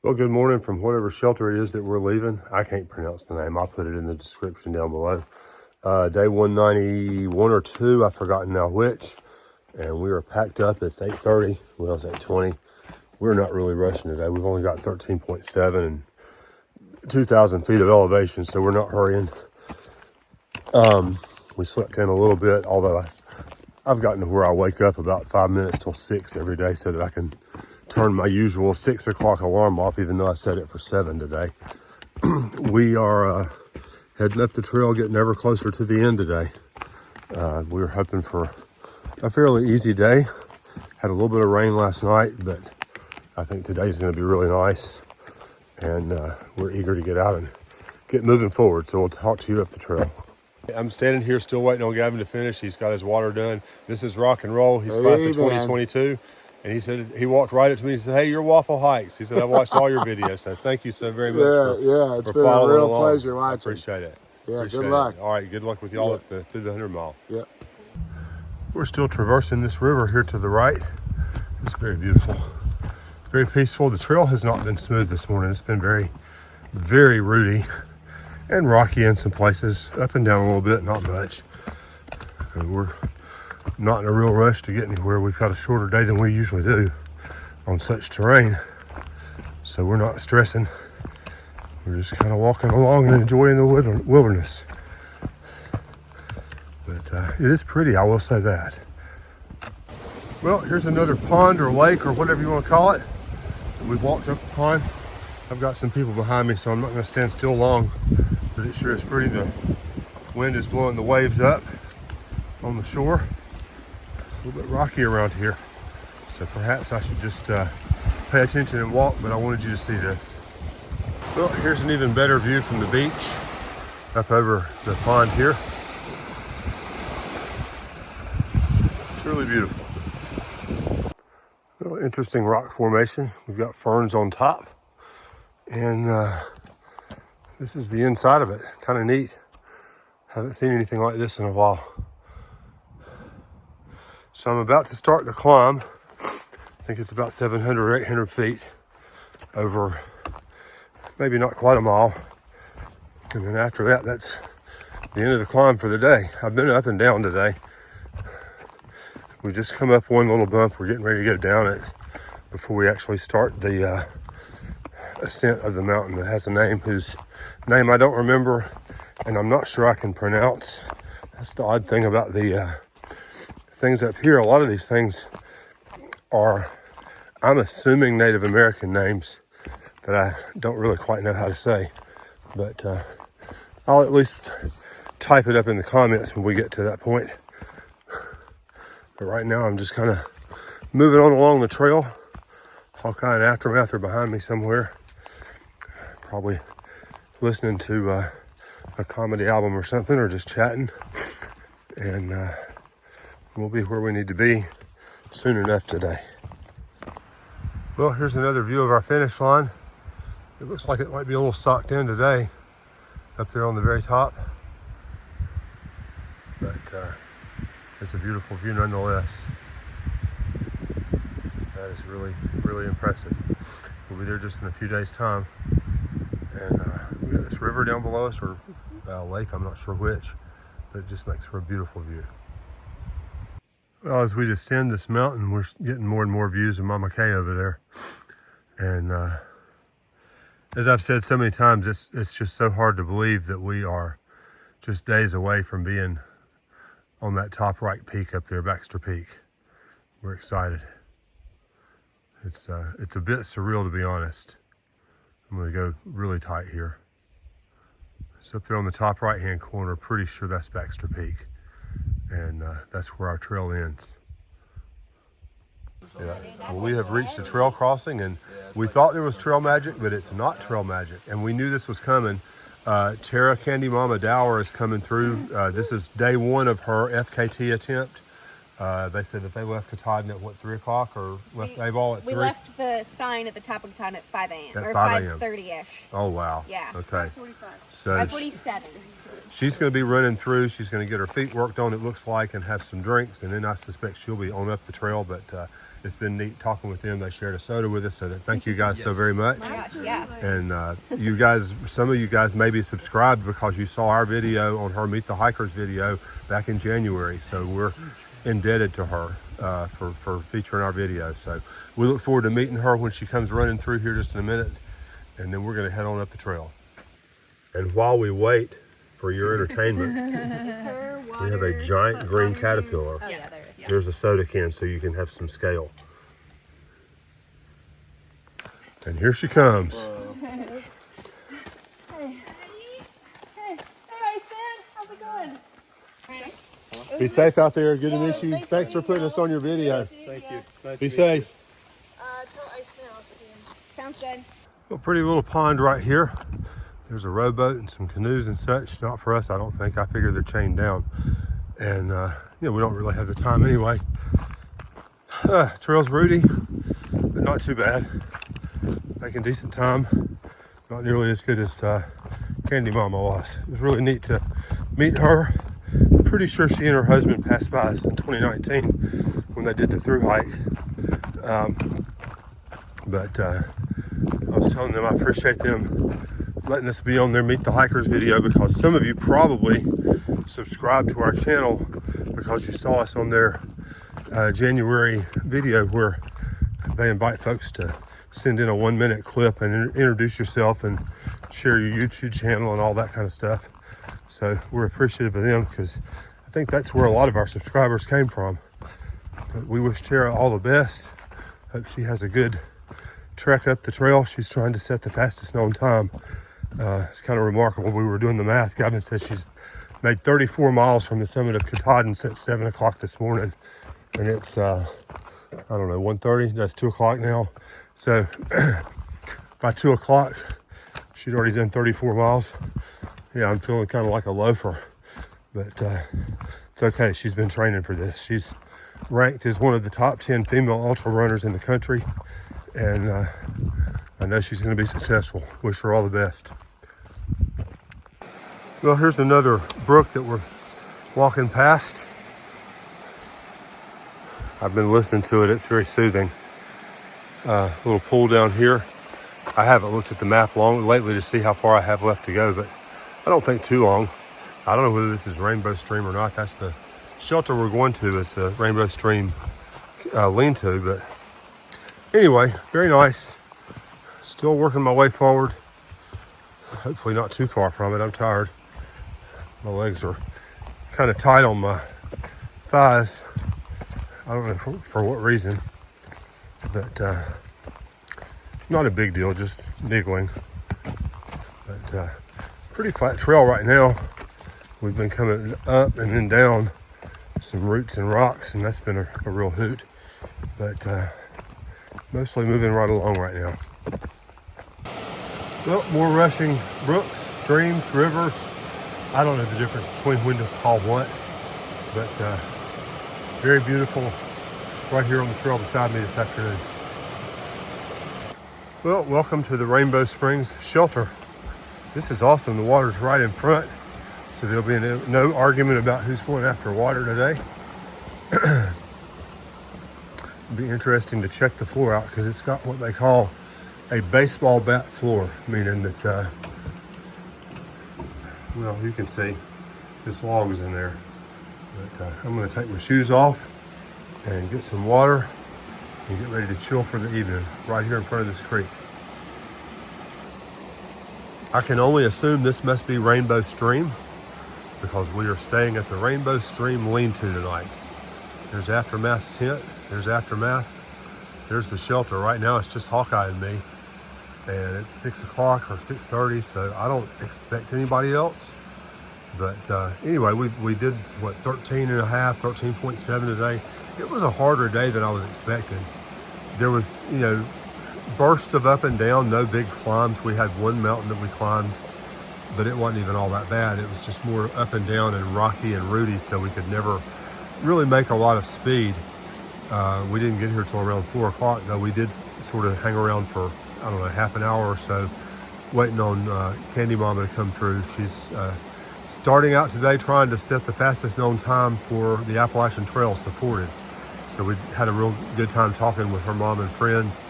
Well, good morning from whatever shelter it is that we're leaving. I can't pronounce the name. I'll put it in the description down below. Day 191 or 2, I've forgotten now which. And we are packed up. It's 8:30. Well, it's 8:20. We're not really rushing today. We've only got 13.7 and 2,000 feet of elevation, so we're not hurrying. We slept in a little bit, although I've gotten to where I wake up about 5 minutes till 6 every day so that I can turn my usual 6 o'clock alarm off, even though I set it for 7 today. We are heading up the trail, getting ever closer to the end today. We were hoping for a fairly easy day. Had a little bit of rain last night, but I think today's going to be really nice. And we're eager to get out and get moving forward. So we'll talk to you up the trail. I'm standing here still waiting on Gavin to finish. He's got his water done. This is Rock and Roll. He's class of 2022. And he said, he walked right up to me and said, "Hey, you're Waffle Hikes." He said, "I've watched all your videos." So thank you so very much it's for been following a real along. pleasure watching. I appreciate it. Yeah, appreciate good luck. It. All right, good luck with y'all through the 100 mile. Yeah. We're still traversing this river here to the right. It's very beautiful. Very peaceful. The trail has not been smooth this morning. It's been very, very rooty and rocky in some places, up and down a little bit, not much. And we're not in a real rush to get anywhere. We've got a shorter day than we usually do on such terrain, so we're not stressing. We're just kind of walking along and enjoying the wilderness. But it is pretty, I will say that. Well, here's another pond or lake or whatever you want to call it. We've walked up the pond. I've got some people behind me, so I'm not going to stand still long, but it sure is pretty. The wind is blowing the waves up on the shore. It's a little bit rocky around here, so perhaps I should just pay attention and walk, but I wanted you to see this. Well, here's an even better view from the beach up over the pond here. It's really beautiful. Little interesting rock formation. We've got ferns on top, and this is the inside of it. Kind of neat. Haven't seen anything like this in a while. So I'm about to start the climb. I think it's about 700 or 800 feet over maybe not quite a mile. And then after that, that's the end of the climb for the day. I've been up and down today. We just come up one little bump. We're getting ready to go down it before we actually start the ascent of the mountain that has a name whose name I don't remember, and I'm not sure I can pronounce. That's the odd thing about the things up here. A lot of these things are, I'm assuming, Native American names that I don't really quite know how to say, but I'll at least type it up in the comments when we get to that point. But right now I'm just kind of moving on along the trail. All kind of aftermath are behind me somewhere. Probably listening to a comedy album or something, or just chatting. And we'll be where we need to be soon enough today. Well, here's another view of our finish line. It looks like it might be a little socked in today up there on the very top. But it's a beautiful view nonetheless. That is really, really impressive. We'll be there just in a few days' time. And we got this river down below us, or lake, I'm not sure which, but it just makes for a beautiful view. Well, as we descend this mountain, we're getting more and more views of Mama Kay over there. And as I've said so many times, it's just so hard to believe that we are just days away from being on that top right peak up there, Baxter Peak. We're excited. It's a bit surreal, to be honest. I'm going to go really tight here. It's up there on the top right-hand corner. Pretty sure that's Baxter Peak. And that's where our trail ends. Yeah. Well, we have reached the trail crossing, and we thought there was trail magic, but it's not trail magic. And we knew this was coming. Tara Candy Mama Dower is coming through. This is day 1 of her FKT attempt. They said that they left Katahdin at what, 3 o'clock, or left Abel at 3? We left the sign at the top of Katahdin at 5 a.m. At or 5 a.m. 5:30ish. Oh wow. Yeah. Okay. 5:45. So 5:47. she's going to be running through. She's going to get her feet worked on, it looks like, and have some drinks. And then I suspect she'll be on up the trail. But it's been neat talking with them. They shared a soda with us. So thank you guys so very much. Oh my gosh, yeah. And you guys, some of you guys may be subscribed because you saw our video on her Meet the Hikers video back in January. So we're indebted to her for featuring our video. So we look forward to meeting her when she comes running through here just in a minute. And then we're going to head on up the trail. And while we wait for your entertainment, we have a giant green caterpillar. Oh, yeah, there is. Yeah. Here's a soda can so you can have some scale. And here she comes. Hey. Hey. Hey, Iceman. How's it going? Be safe out there. Good to Yeah, meet it's you. nice Thanks to for meet putting you. us on your video. Thank you. Be safe. Tell Iceman I'll see him. Sounds good. A pretty little pond right here. There's a rowboat and some canoes and such. Not for us, I don't think. I figure they're chained down. And, we don't really have the time anyway. Trail's rooty, but not too bad. Making decent time. Not nearly as good as Candy Mama was. It was really neat to meet her. I'm pretty sure she and her husband passed by us in 2019 when they did the Thru hike. But I was telling them I appreciate them letting us be on their Meet the Hikers video, because some of you probably subscribed to our channel because you saw us on their January video where they invite folks to send in a 1-minute clip and introduce yourself and share your YouTube channel and all that kind of stuff. So we're appreciative of them, because I think that's where a lot of our subscribers came from. But we wish Tara all the best. Hope she has a good trek up the trail. She's trying to set the fastest known time. It's kind of remarkable. We were doing the math. Gavin says she's made 34 miles from the summit of Katahdin since 7 o'clock this morning. And it's, I don't know, 1:30. That's 2 o'clock now. So by 2 o'clock, she'd already done 34 miles. Yeah, I'm feeling kind of like a loafer. But it's okay. She's been training for this. She's ranked as one of the top 10 female ultra runners in the country. And I know she's going to be successful. Wish her all the best. Well, here's another brook that we're walking past. I've been listening to it. It's very soothing. Little pool down here. I haven't looked at the map long lately to see how far I have left to go, but I don't think too long. I don't know whether this is Rainbow Stream or not. That's the shelter we're going to, is the Rainbow Stream lean-to. But anyway, very nice. Still working my way forward. Hopefully not too far from it. I'm tired. My legs are kind of tight on my thighs. I don't know for what reason, but not a big deal, just niggling. But pretty flat trail right now. We've been coming up and then down some roots and rocks, and that's been a real hoot. But mostly moving right along right now. Well, more rushing brooks, streams, rivers. I don't know the difference between when to call what, but very beautiful right here on the trail beside me this afternoon. Well, welcome to the Rainbow Springs shelter. This is awesome. The water's right in front, so there'll be no argument about who's going after water today. It'll be interesting to check the floor out, because it's got what they call a baseball bat floor, meaning that, well, you can see this log's in there. But I'm going to take my shoes off and get some water and get ready to chill for the evening right here in front of this creek. I can only assume this must be Rainbow Stream, because we are staying at the Rainbow Stream lean-to tonight. There's Aftermath's tent. There's Aftermath. There's the shelter. Right now it's just Hawkeye and me. And it's 6 o'clock or 6:30, so I don't expect anybody else. But anyway, we did, what, 13.7 today. It was a harder day than I was expecting. There was, bursts of up and down, no big climbs. We had one mountain that we climbed, but it wasn't even all that bad. It was just more up and down and rocky and rooty, so we could never really make a lot of speed. We didn't get here till around 4 o'clock, though. We did sort of hang around for, I don't know, half an hour or so, waiting on Candy Mama to come through. She's starting out today trying to set the fastest known time for the Appalachian Trail supported. So we had a real good time talking with her mom and friends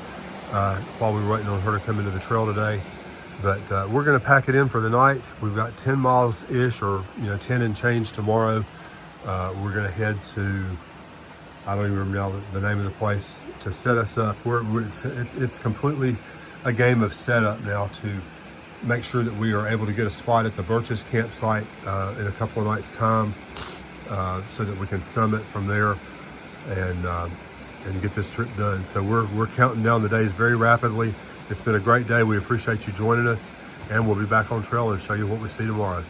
while we were waiting on her to come into the trail today. But we're going to pack it in for the night. We've got 10 miles-ish, or 10 and change tomorrow. We're going to head to, I don't even remember now the name of the place, to set us up. It's completely a game of setup now to make sure that we are able to get a spot at the Birches campsite in a couple of nights' time, so that we can summit from there and get this trip done. So we're counting down the days very rapidly. It's been a great day. We appreciate you joining us, and we'll be back on trail and show you what we see tomorrow.